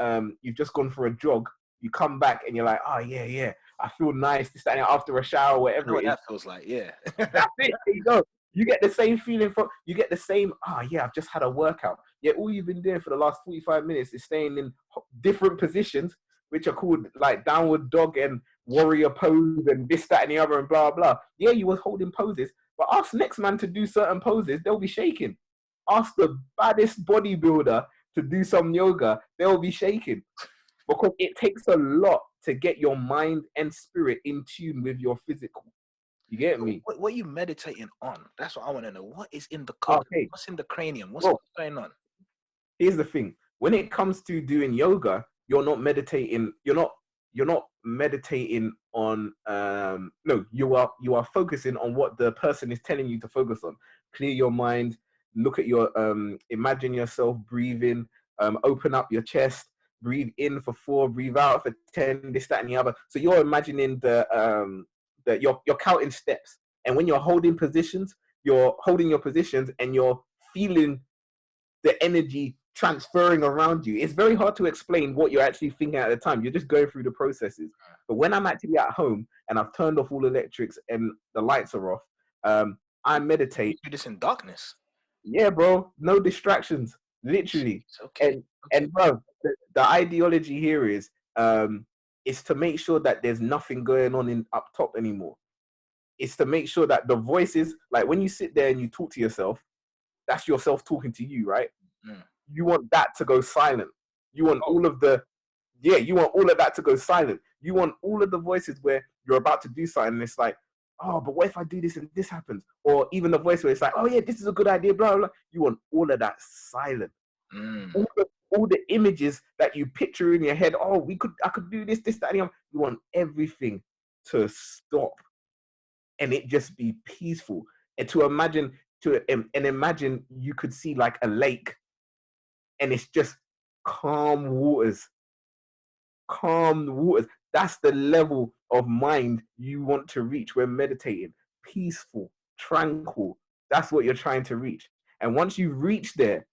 just gone for a jog, you come back and you're like, oh yeah, yeah, I feel nice. This, that, and after a shower, I know whatever it what is. that feels like. Yeah. That's it. There you go. You get the same feeling from. You get the same. Oh yeah, I've just had a workout. Yeah, all you've been doing for the last 45 minutes is staying in different positions, which are called like downward dog and warrior pose and this, that, and the other and blah blah. Yeah, you was holding poses, but ask next man to do certain poses, they'll be shaking. Ask the baddest bodybuilder to do some yoga, they'll be shaking because it takes a lot to get your mind and spirit in tune with your physical. You get me? What are you meditating on? That's what I want to know. What is in the code? Okay, What's in the cranium? What's well, going on? here's the thing. When it comes to doing yoga, you're not meditating. You're not meditating on. No, you are focusing on what the person is telling you to focus on. Clear your mind. Look at your. Imagine yourself breathing. Open up your chest. Breathe in for 4. Breathe out for 10. This, that, and the other. So you're imagining you're counting steps. And when you're holding positions, you're holding your positions and you're feeling the energy transferring around you. It's very hard to explain what you're actually thinking at the time. You're just going through the processes. But when I'm actually at home and I've turned off all electrics and the lights are off, I You meditate. do this in darkness. Yeah, bro, no distractions, literally. It's okay. And bro, the ideology here is to make sure that there's nothing going on in up top anymore. It's to make sure that the voices, like when you sit there and you talk to yourself, that's yourself talking to you, right? Mm. You want that to go silent. You want Oh, you want all of that to go silent. You want all of the voices where you're about to do something and it's like, oh, but what if I do this and this happens? Or even the voice where it's like, oh yeah, this is a good idea, blah, blah, blah. You want all of that silent. mm. All the images that you picture in your head, oh, I could do this, this, that, and the other. You want everything to stop and it just be peaceful. And to imagine and imagine you could see like a lake and it's just calm waters. Calm waters. That's the level of mind you want to reach when meditating. Peaceful, tranquil. That's what you're trying to reach. And once you reach there,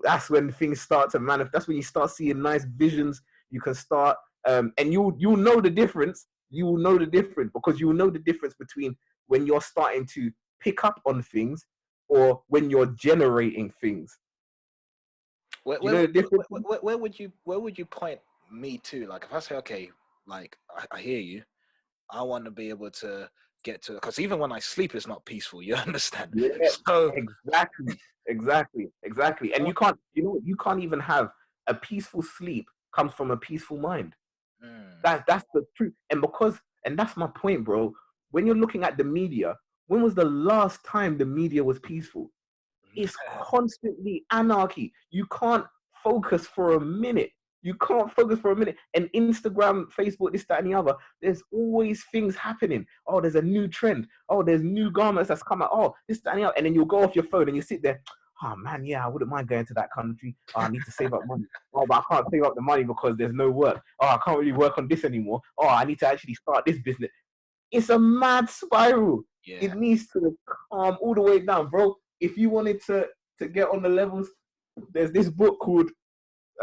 that's when things start to manifest. That's when you start seeing nice visions. You can start, and you'll know the difference. You will know the difference because you will know the difference between when you're starting to pick up on things or when you're generating things. Where, Do you where, know the difference? where would you point me to? Like, if I say, okay, like I hear you, I want to be able to get to, because even when I sleep, it's not peaceful. You understand? Yeah, So, exactly. And what? you can't, you can't even have a peaceful sleep comes from a peaceful mind. Mm. That's the truth. And that's my point, bro. When you're looking at the media, when was the last time the media was peaceful? It's constantly anarchy. You can't focus for a minute. You can't focus for a minute. And Instagram, Facebook, this, that, and the other, there's always things happening. Oh, there's a new trend. Oh, there's new garments that's come out. Oh, this, that, and the other. And then you'll go off your phone and you sit there. Oh man, yeah, I wouldn't mind going to that country. Oh, I need to save up money. Oh, but I can't save up the money because there's no work. Oh, I can't really work on this anymore. Oh, I need to actually start this business. It's a mad spiral. Yeah. It needs to calm all the way down, bro. If you wanted to get on the levels, there's this book called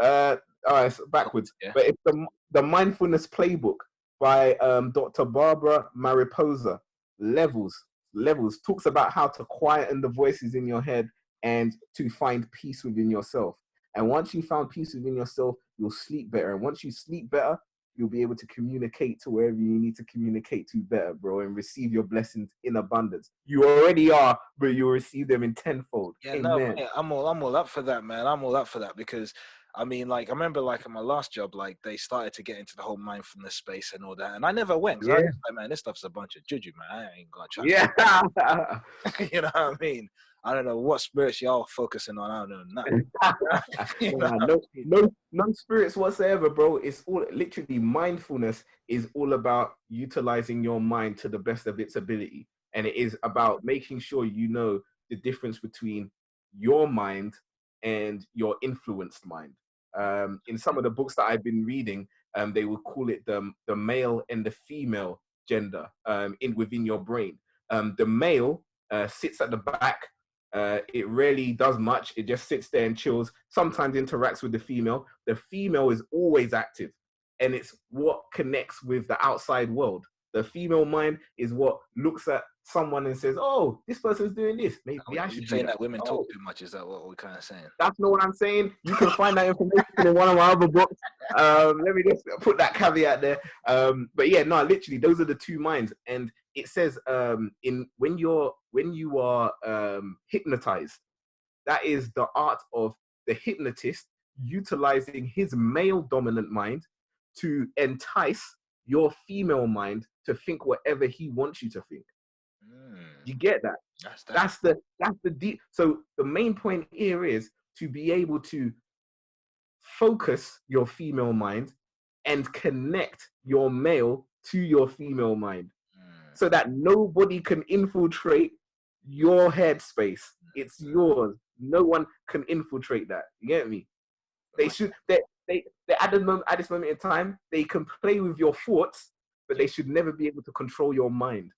it's backwards, Yeah. but it's the Mindfulness Playbook by Dr. Barbara Mariposa. Levels talks about how to quieten the voices in your head and to find peace within yourself. And once you found peace within yourself, you'll sleep better. And once you sleep better, you'll be able to communicate to wherever you need to communicate to better, bro, and receive your blessings in abundance. You already are, but you'll receive them in tenfold. Yeah, no, Amen. mate, I'm all up for that, man. I'm all up for that because I mean, like, I remember, like, in my last job, like, they started to get into the whole mindfulness space and all that, and I never went because I was Yeah. just like, man, this stuff's a bunch of juju, man. I ain't gonna try. Yeah. You know what I mean? I don't know what spirits y'all focusing on. I don't know nothing. You know Nah, what I mean? no spirits whatsoever, bro. It's all literally mindfulness is all about utilizing your mind to the best of its ability. And it is about making sure you know the difference between your mind and your influenced mind. In some of the books that I've been reading, they will call it the male and the female gender in within your brain. The male sits at the back. It rarely does much. It just sits there and chills. Sometimes interacts with the female. The female is always active, and it's what connects with the outside world. The female mind is what looks at someone and says, "Oh, this person's doing this. Maybe I Are you should do saying that." that women talk Oh, too much? Is that what we're kind of saying? that's not what I'm saying. You can find that information in one of my other books. Let me just put that caveat there. But yeah, no, literally, those are the two minds. And it says in when you are hypnotized, that is the art of the hypnotist utilizing his male dominant mind to entice your female mind to think whatever he wants you to think. You get that? That's that. That's the deep. So the main point here is to be able to focus your female mind and connect your male to your female mind so that nobody can infiltrate your headspace. It's yours. No one can infiltrate that. You get me? They should they at this moment in time, they can play with your thoughts, but they should never be able to control your mind.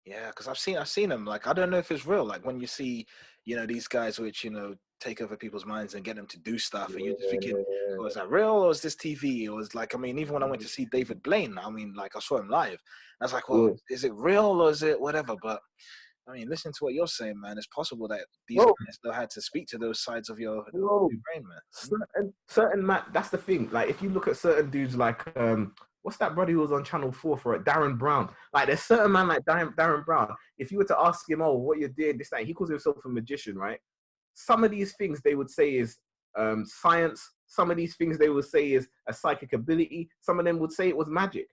Yeah, because I've seen them. Like, I don't know if it's real. Like, when you see, you know, these guys which, you know, take over people's minds and get them to do stuff, and you're just thinking, oh, is that real or is this TV? Or is like, I mean, even when I went to see David Blaine, I mean, like, I saw him live. I was like, well, is it real or is it whatever? But I mean, listen to what you're saying, man. It's possible that these guys know how to speak to those sides of your brain, man. Certain man, that's the thing. Like, if you look at certain dudes like what's that brother who was on Channel 4 for it? Darren Brown. Like, there's certain man like Darren Brown. If you were to ask him, oh, what you're doing, this, that, he calls himself a magician, right? Some of these things they would say is science. Some of these things they would say is a psychic ability. Some of them would say it was magic.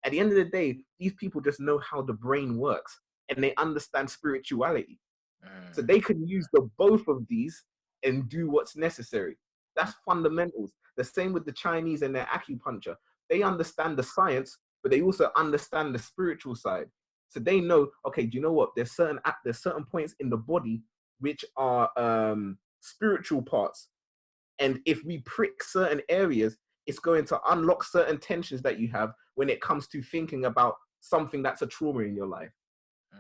At the end of the day, these people just know how the brain works and they understand spirituality. So they can use the both of these and do what's necessary. That's fundamentals. The same with the Chinese and their acupuncture. They understand the science, but they also understand the spiritual side. So they know, okay, do you know what? There's certain points in the body which are spiritual parts. And if we prick certain areas, it's going to unlock certain tensions that you have when it comes to thinking about something that's a trauma in your life.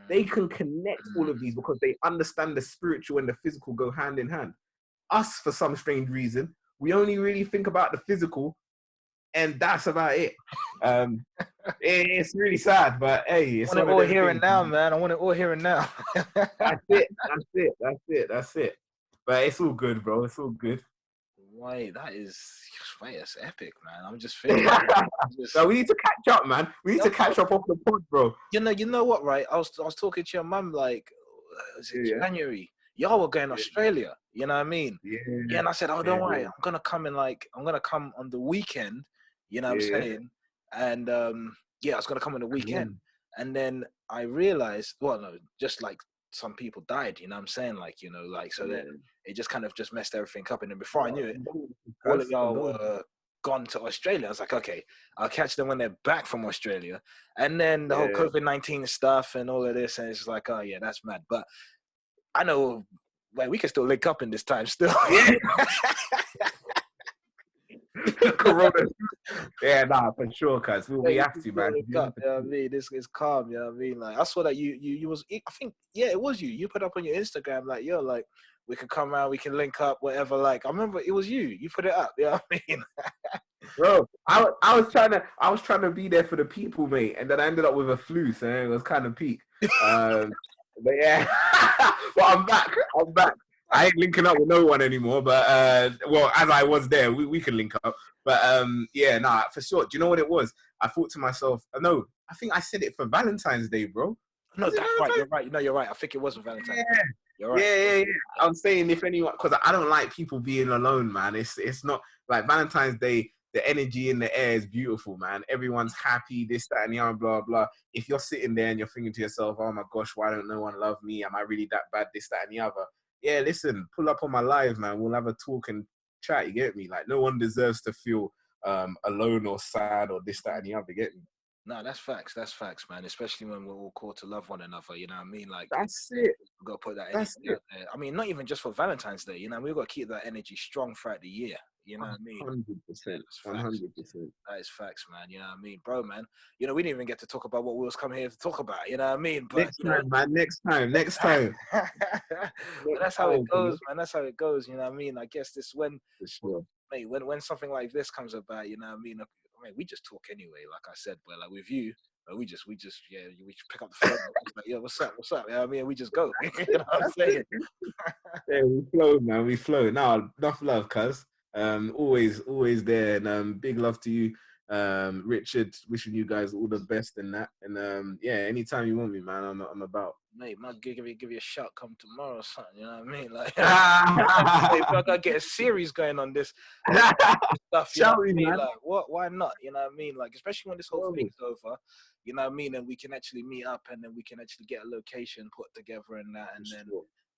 They can connect all of these because they understand the spiritual and the physical go hand in hand. Us, for some strange reason, we only really think about the physical, and that's about it. It's really sad, but hey, it's I want one it of all them here things. and now, man. I want it all here and now. That's it. But it's all good, bro. It's all good. Wait, that's epic, man. I'm just feeling. No, we need to catch up, man. We need to catch up off the pod, bro. You know what, right? I was talking to your mum, like, was it January? Y'all were going to Australia. You know what I mean? Yeah. And I said, oh, don't worry. I'm gonna come on the weekend. You know what I'm saying? And I was gonna come on the weekend. And then I realized, well, no, just like some people died. You know what I'm saying? Like, you know, like, so that it just kind of just messed everything up. And then before I knew it, all of y'all were gone to Australia. I was like, okay, I'll catch them when they're back from Australia. And then the whole COVID-19 stuff and all of this, and it's just like, oh yeah, that's mad. But I know, like, we can still link up in this time still. Corona. Yeah, nah, for sure, cuz we have to, man. You know what I mean? It's calm, you know what I mean? Like I saw that you was, I think, yeah, it was you. You put up on your Instagram like, yo, like we could come out, we can link up, whatever. Like I remember it was you. You put it up, you know what I mean? Bro, I was trying to be there for the people, mate, and then I ended up with a flu, so it was kind of peak. But yeah, but I'm back. I ain't linking up with no one anymore, but well, as I was there, we can link up. But yeah, nah, for sure. Do you know what it was? I thought to myself, no, I think I said it for Valentine's Day, bro. No, that's right. You're right. No, you're right. I think it was Valentine's Day. Yeah. You're right. Yeah. I'm saying if anyone, because I don't like people being alone, man. It's not like Valentine's Day. The energy in the air is beautiful, man. Everyone's happy, this, that, and the other, blah, blah. If you're sitting there and you're thinking to yourself, oh my gosh, why don't no one love me? Am I really that bad, this, that, and the other? Yeah, listen, pull up on my live, man. We'll have a talk and chat, you get me? Like, no one deserves to feel alone or sad or this, that, and the other, get me? No, that's facts. That's facts, man. Especially when we're all called to love one another. You know what I mean? Like that's it. We've got to put that energy out there. I mean, not even just for Valentine's Day. You know, we've got to keep that energy strong throughout the year. You know what I mean? 100%. 100%. That is facts, man. You know what I mean, bro, man. You know, we didn't even get to talk about what we was coming here to talk about. You know what I mean? But next time, man. Next time. But that's how it goes, man. That's how it goes. You know what I mean? I guess this when, for sure. Mate, when something like this comes about, you know what I mean? We just talk anyway, like I said, but like with you, we just pick up the phone. Like, yo, what's up? You know what I mean? We just go. You know what I'm saying? Yeah, we flow, man. We flow. Now, enough love, cuz. Always there, and big love to you, Richard. Wishing you guys all the best in that. And yeah, anytime you want me, man, I'm about. Mate, might give you a shout come tomorrow or something. You know what I mean? Like, if I gotta get a series going on this stuff, you know what I mean? Like, what? Why not? You know what I mean? Like, especially when this whole thing's over, you know what I mean? And we can actually meet up, and then we can actually get a location put together and that, and then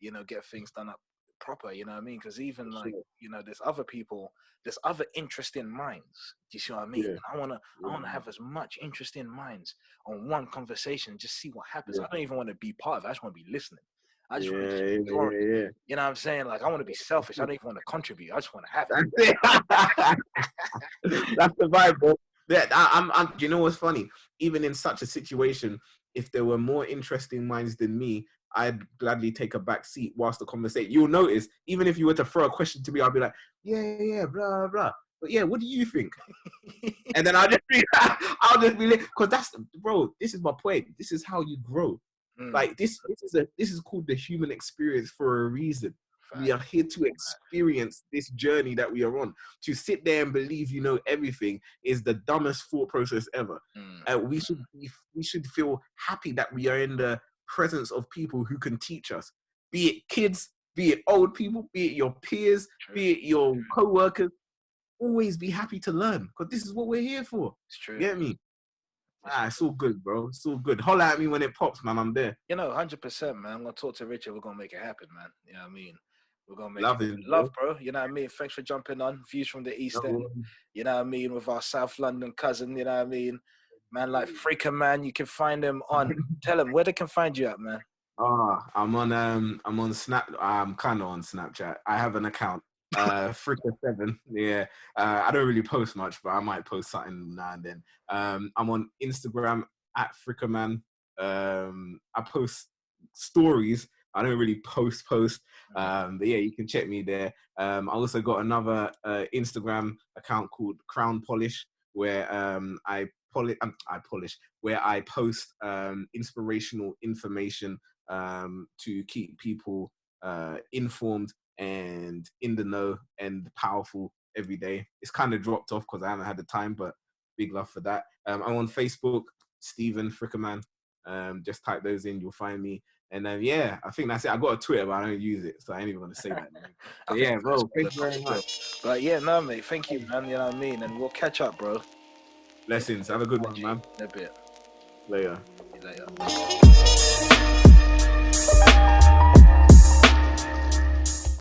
you know, get things done up proper. You know what I mean? Because even like, you know, there's other people, there's other interesting minds. Do you see what I mean? And I wanna have as much interesting minds on one conversation, just see what happens. I don't even want to be part of it. I just want to be listening. I just want to keep going. You know what I'm saying? Like, I want to be selfish. I don't even want to contribute. I just want to have it. That's the vibe, bro. Yeah, I'm. You know what's funny? Even in such a situation, if there were more interesting minds than me, I'd gladly take a back seat whilst the conversation. You'll notice, even if you were to throw a question to me, I'll be like, yeah, blah blah. But yeah, what do you think? And then I'll just be because that's, bro. This is my point. This is how you grow. Like this is called the human experience for a reason. We are here to experience this journey that we are on. To sit there and believe you know everything is the dumbest thought process ever. We should feel happy that we are in the presence of people who can teach us. Be it kids, be it old people, be it your peers, be it your co-workers. Always be happy to learn, because this is what we're here for. It's true. Get me? It's all good, bro. It's all good. Holler at me when it pops, man. I'm there. You know, 100%, man. I'm gonna talk to Richard. We're gonna make it happen, man. You know what I mean? We're gonna make love, bro. You know what I mean? Thanks for jumping on. Views from the East End. You know what I mean? With our South London cousin. You know what I mean? Man, like Freaker Man, you can find him on. Tell them where they can find you at, man. I'm on Snap. I'm kind of on Snapchat. I have an account. Freaker7. Yeah. I don't really post much, but I might post something now and then. I'm on Instagram at Freakerman. I post stories. I don't really post. But yeah, you can check me there. I also got another Instagram account called Crown Polish, where I polish, where I post inspirational information to keep people informed and in the know and powerful every day. It's kind of dropped off because I haven't had the time, but big love for that. I'm on Facebook, Stephen Frickerman. Just type those in, you'll find me. And yeah, I think that's it. I got a Twitter, but I don't use it, so I ain't even gonna say that. So yeah, bro, thank you very much. But yeah, no, mate, thank you, man. You know what I mean? And we'll catch up, bro. Blessings. Have a good one, man. In a bit. Later. See you later.